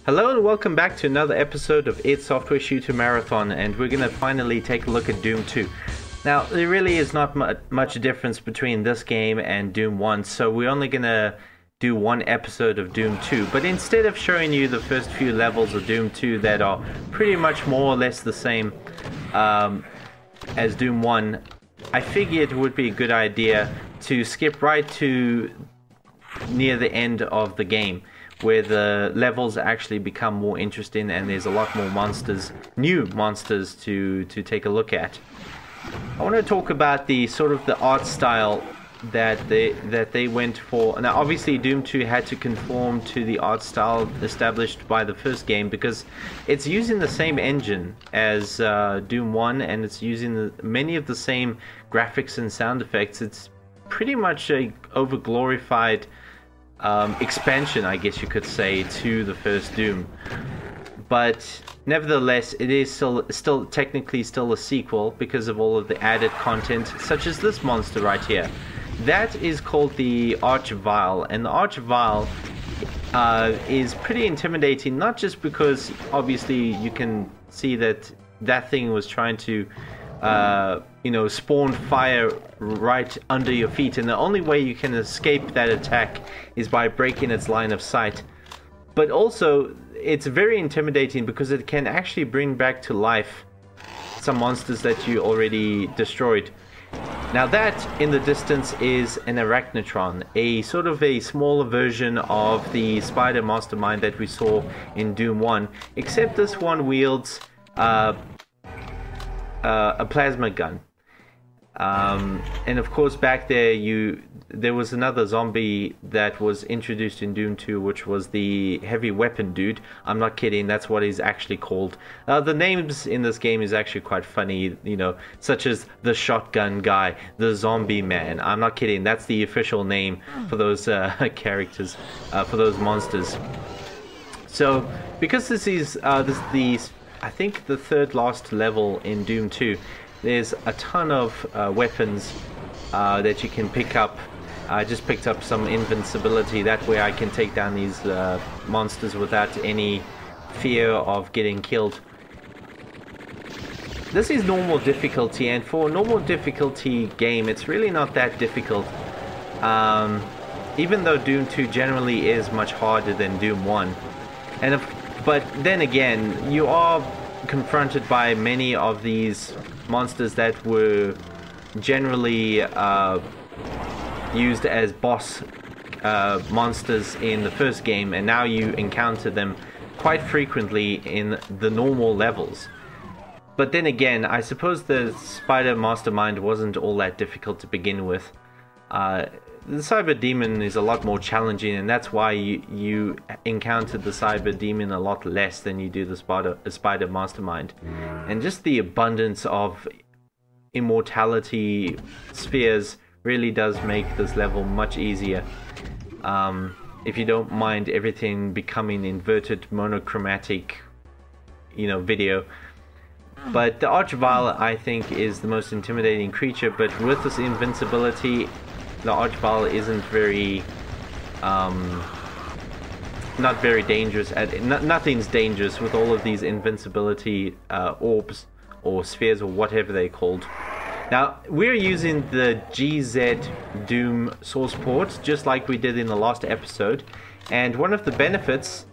Hello and welcome back to another episode of id Software Shooter Marathon, and we're going to finally take a look at Doom 2. Now, there really is not much difference between this game and Doom 1, so we're only going to do one episode of Doom 2. But instead of showing you the first few levels of Doom 2 that are pretty much more or less the same as Doom 1, I figured it would be a good idea to skip right to near the end of the game, where the levels actually become more interesting and there's a lot more monsters, new monsters to take a look at. I want to talk about the sort of the art style that they went for. Now obviously Doom 2 had to conform to the art style established by the first game because it's using the same engine as Doom 1, and it's using many of the same graphics and sound effects. It's pretty much a over-glorified expansion, I guess you could say, to the first Doom. But nevertheless, it is still technically still a sequel because of all of the added content, such as this monster right here. That is called the Archvile, and the Archvile is pretty intimidating, not just because obviously you can see that thing was trying to spawn fire right under your feet, and the only way you can escape that attack is by breaking its line of sight. But also, it's very intimidating because it can actually bring back to life some monsters that you already destroyed. Now that, in the distance, is an Arachnotron, a sort of a smaller version of the Spider Mastermind that we saw in Doom 1, except this one wields a plasma gun. And of course back there was another zombie that was introduced in Doom 2, which was the heavy weapon dude. I'm not kidding, that's what he's actually called. The names in this game is actually quite funny, such as the shotgun guy, the zombie man. I'm not kidding, that's the official name for those characters, for those monsters. So because this is I think the third last level in Doom 2, there's a ton of weapons that you can pick up. I just picked up some invincibility, that way I can take down these monsters without any fear of getting killed. This is normal difficulty, and for a normal difficulty game it's really not that difficult. Even though Doom 2 generally is much harder than Doom 1. But then again, you are confronted by many of these monsters that were generally used as boss monsters in the first game, and now you encounter them quite frequently in the normal levels. But then again, I suppose the Spider Mastermind wasn't all that difficult to begin with. The Cyber Demon is a lot more challenging, and that's why you encounter the Cyber Demon a lot less than you do the Spider Mastermind. And just the abundance of immortality spheres really does make this level much easier. If you don't mind everything becoming inverted monochromatic, video. But the Archvile, I think, is the most intimidating creature, but with this invincibility, the Archvile isn't very, not very dangerous. Nothing's dangerous with all of these invincibility orbs or spheres or whatever they're called. Now, we're using the GZ Doom source port, just like we did in the last episode. And one of the benefits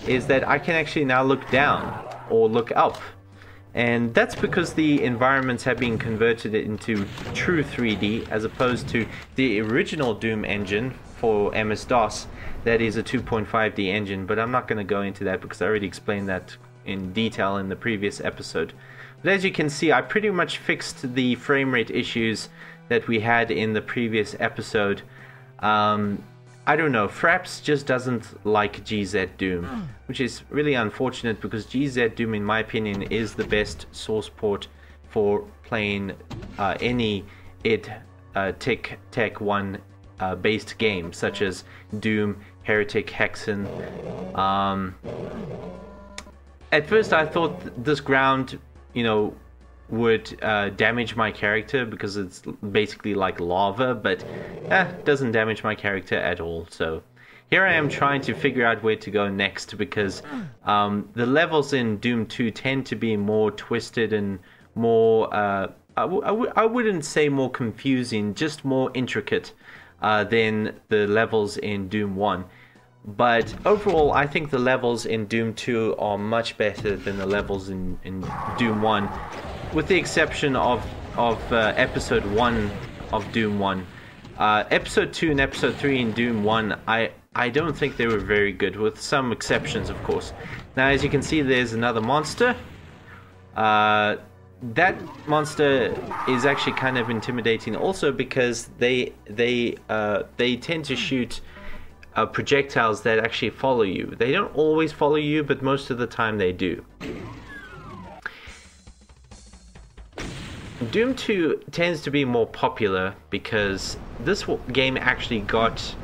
is that I can actually now look down or look up. And that's because the environments have been converted into true 3D, as opposed to the original Doom engine for MS-DOS that is a 2.5D engine. But I'm not going to go into that because I already explained that in detail in the previous episode. But as you can see, I pretty much fixed the frame rate issues that we had in the previous episode. I don't know, Fraps just doesn't like GZ Doom, which is really unfortunate because GZ Doom, in my opinion, is the best source port for playing any id Tech 1 based game, such as Doom, Heretic, Hexen. At first I thought this ground, would damage my character because it's basically like lava, but doesn't damage my character at all. So here I am trying to figure out where to go next, because the levels in Doom 2 tend to be more twisted and more, I wouldn't say more confusing, just more intricate than the levels in Doom 1. But overall, I think the levels in Doom 2 are much better than the levels in Doom 1, with the exception of Episode 1 of Doom 1. Episode 2 and Episode 3 in Doom 1, I don't think they were very good, with some exceptions, of course. Now, as you can see, there's another monster. That monster is actually kind of intimidating, also because they tend to shoot projectiles that actually follow you. They don't always follow you, but most of the time they do. Doom 2 tends to be more popular because this game actually got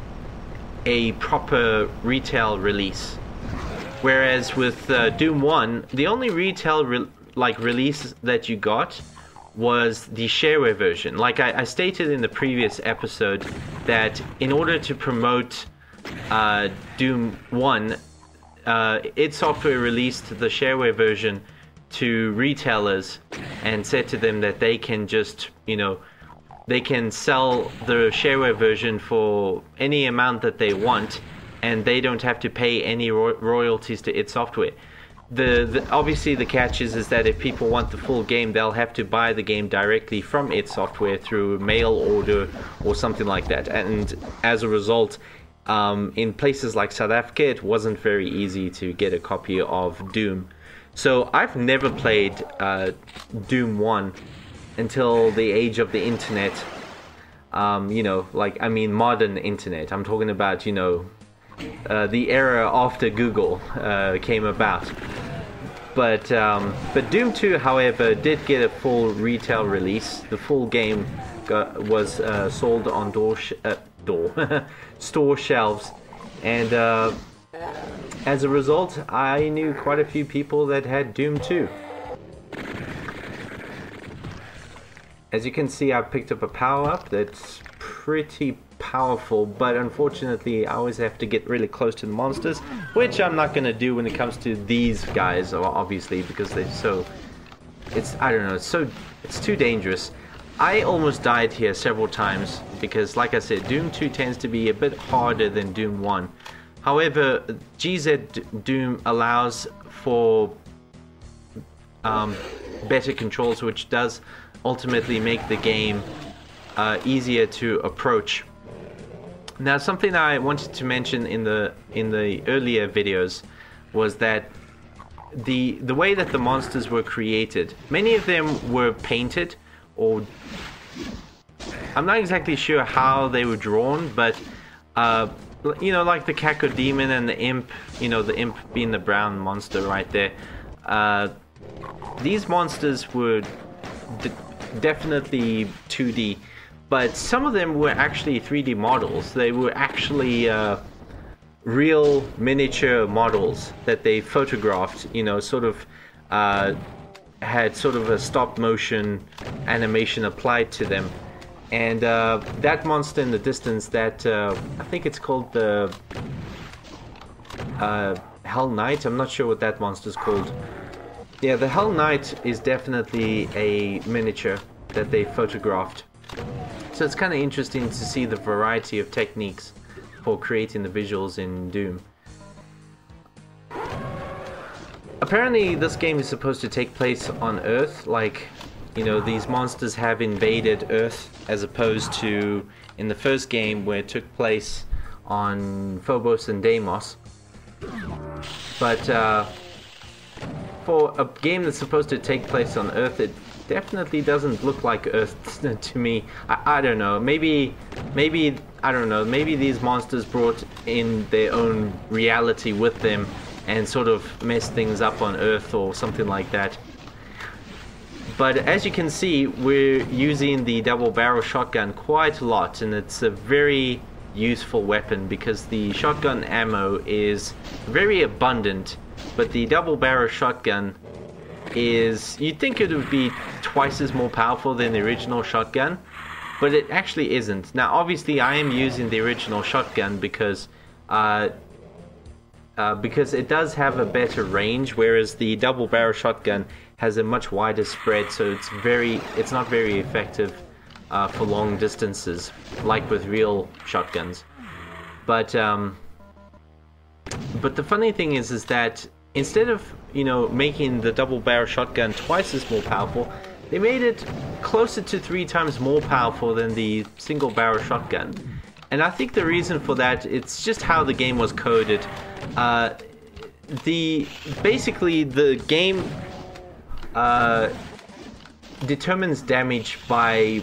a proper retail release, whereas with Doom 1, the only retail release that you got was the shareware version. Like I stated in the previous episode, that in order to promote Doom 1, id Software released the shareware version to retailers and said to them that they can just, they can sell the shareware version for any amount that they want, and they don't have to pay any royalties to id Software. Obviously the catch is that if people want the full game, they'll have to buy the game directly from id Software through mail order or something like that. And as a result, in places like South Africa, it wasn't very easy to get a copy of Doom. So I've never played Doom 1 until the age of the internet. Modern internet. I'm talking about, the era after Google came about. But Doom 2, however, did get a full retail release. The full game was sold on store shelves, and as a result, I knew quite a few people that had Doom 2. As you can see, I picked up a power-up that's pretty powerful, but unfortunately I always have to get really close to the monsters, which I'm not going to do when it comes to these guys, obviously, because they're so... it's too dangerous. I almost died here several times, because like I said, Doom 2 tends to be a bit harder than Doom 1. However, GZ Doom allows for better controls, which does ultimately make the game easier to approach. Now, something I wanted to mention in the earlier videos was that the way that the monsters were created, many of them were painted, or I'm not exactly sure how they were drawn, but like the Cacodemon and the Imp, the Imp being the brown monster right there. These monsters were definitely 2D, but some of them were actually 3D models. They were actually real miniature models that they photographed, had sort of a stop motion animation applied to them. And that monster in the distance, that I think it's called the Hell Knight. I'm not sure what that monster's called. Yeah, the Hell Knight is definitely a miniature that they photographed. So it's kind of interesting to see the variety of techniques for creating the visuals in Doom. Apparently this game is supposed to take place on Earth, like, these monsters have invaded Earth, as opposed to in the first game where it took place on Phobos and Deimos. But for a game that's supposed to take place on Earth, it definitely doesn't look like Earth to me. I don't know, maybe I don't know, maybe these monsters brought in their own reality with them and sort of messed things up on Earth or something like that. But as you can see, we're using the double barrel shotgun quite a lot, and it's a very useful weapon because the shotgun ammo is very abundant, but the double barrel shotgun is, you'd think it would be twice as more powerful than the original shotgun, but it actually isn't. Now obviously I am using the original shotgun because because it does have a better range, whereas the double barrel shotgun has a much wider spread, so it's not very effective for long distances, like with real shotguns. But the funny thing is that instead of, you know, making the double barrel shotgun twice as more powerful, they made it closer to 3 times more powerful than the single barrel shotgun. And I think the reason for that, it's just how the game was coded. Basically the game determines damage by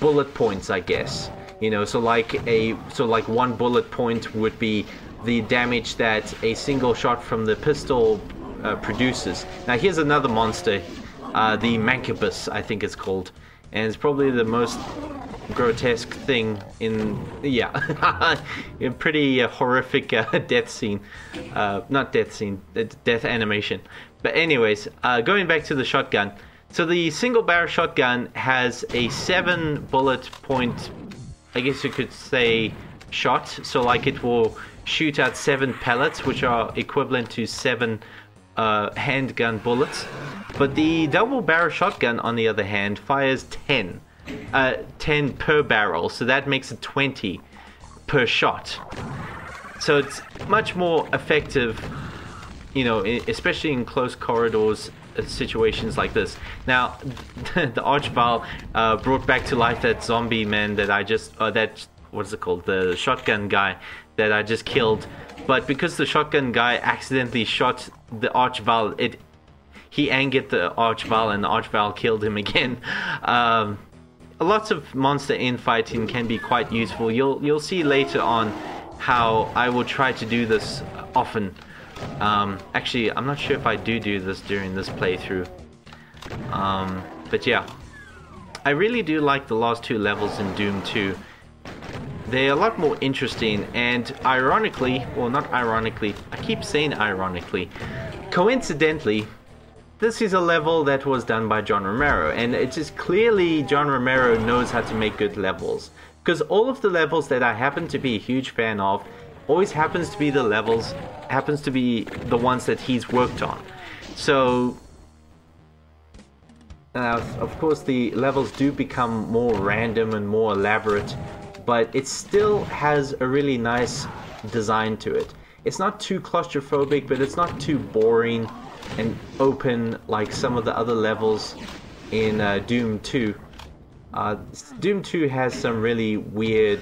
bullet points, I guess. You know, so like 1 bullet point would be the damage that a single shot from the pistol produces. Now here's another monster, the Mancubus, I think it's called, and it's probably the most grotesque thing in, yeah, a pretty horrific death scene, not death scene, death animation. But anyways, going back to the shotgun, so the single barrel shotgun has a 7 bullet point, I guess you could say, shot. So like it will shoot out 7 pellets, which are equivalent to 7 handgun bullets. But the double barrel shotgun, on the other hand, fires 10 per barrel, so that makes it 20 per shot. So it's much more effective, you know, especially in close corridors, situations like this. Now, the Archvile brought back to life that zombie man that I just, what's it called, the shotgun guy that I just killed. But because the shotgun guy accidentally shot the Archvile, he angered the Archvile, and the Archvile killed him again. Lots of monster infighting can be quite useful. You'll see later on how I will try to do this often. Actually, I'm not sure if I do this during this playthrough. But yeah, I really do like the last 2 levels in Doom 2. They're a lot more interesting, and ironically, well, not ironically, I keep saying ironically, coincidentally, this is a level that was done by John Romero, and it's just clearly John Romero knows how to make good levels. Because all of the levels that I happen to be a huge fan of always happens to be the ones that he's worked on. So, of course, the levels do become more random and more elaborate, but it still has a really nice design to it. It's not too claustrophobic, but it's not too boring and open like some of the other levels in Doom 2. Doom 2 has some really weird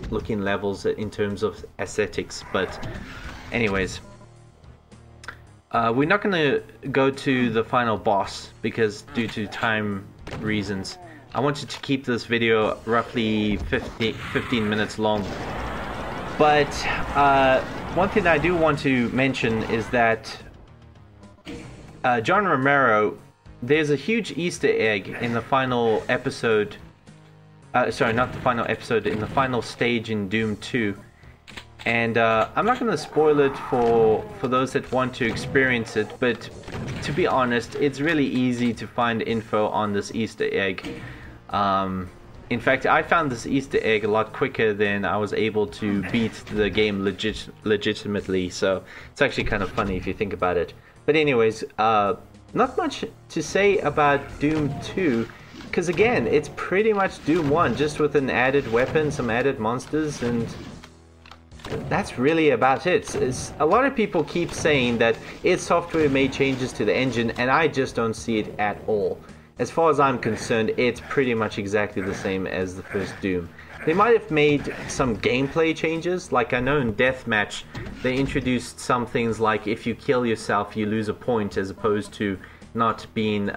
looking levels in terms of aesthetics, but anyways, we're not going to go to the final boss because due to time reasons I wanted to keep this video roughly 15 minutes long. But one thing I do want to mention is that John Romero, there's a huge Easter egg in the final episode, sorry, not the final episode, in the final stage in Doom 2. And I'm not going to spoil it for those that want to experience it, but to be honest, it's really easy to find info on this Easter egg. In fact, I found this Easter egg a lot quicker than I was able to beat the game legitimately, so it's actually kind of funny if you think about it. But anyways, not much to say about Doom 2, because again, it's pretty much Doom 1, just with an added weapon, some added monsters, and that's really about it. A lot of people keep saying that id Software made changes to the engine, and I just don't see it at all. As far as I'm concerned, it's pretty much exactly the same as the first Doom. They might have made some gameplay changes, like I know in Deathmatch, they introduced some things like if you kill yourself, you lose a point, as opposed to not being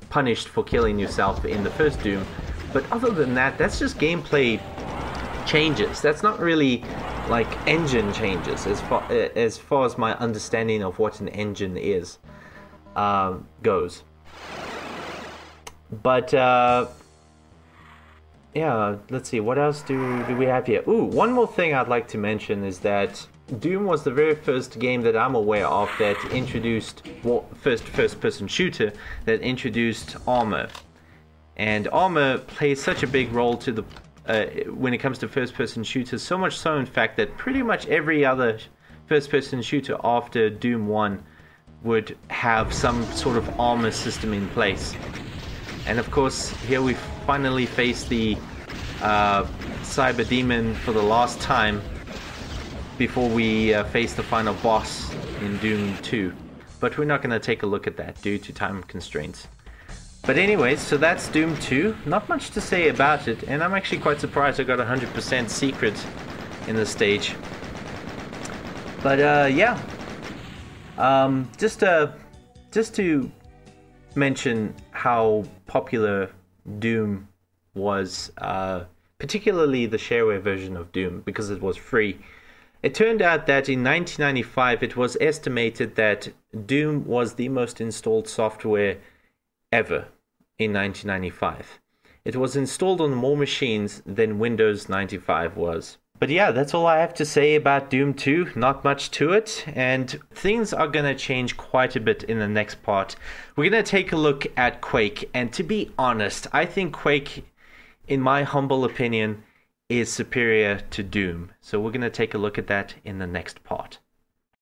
punished for killing yourself in the first Doom. But other than that, that's just gameplay changes. That's not really like engine changes as far as my understanding of what an engine is goes. But yeah, let's see, what else do we have here? Ooh, one more thing I'd like to mention is that Doom was the very first game that I'm aware of that introduced, well, first person shooter that introduced armor. And armor plays such a big role to the when it comes to first-person shooters. So much so, in fact, that pretty much every other first-person shooter after Doom 1 would have some sort of armor system in place. And of course, here we finally face the Cyber Demon for the last time before we face the final boss in Doom 2. But we're not going to take a look at that due to time constraints. But anyways, so that's Doom 2. Not much to say about it, and I'm actually quite surprised I got 100% secret in this stage. But yeah, just to mention how popular Doom was, particularly the shareware version of Doom, because it was free. It turned out that in 1995 it was estimated that Doom was the most installed software ever in 1995. It was installed on more machines than Windows 95 was. But yeah, that's all I have to say about Doom 2. Not much to it, and things are going to change quite a bit in the next part. We're going to take a look at Quake, and to be honest, I think Quake, in my humble opinion, is superior to Doom. So we're going to take a look at that in the next part.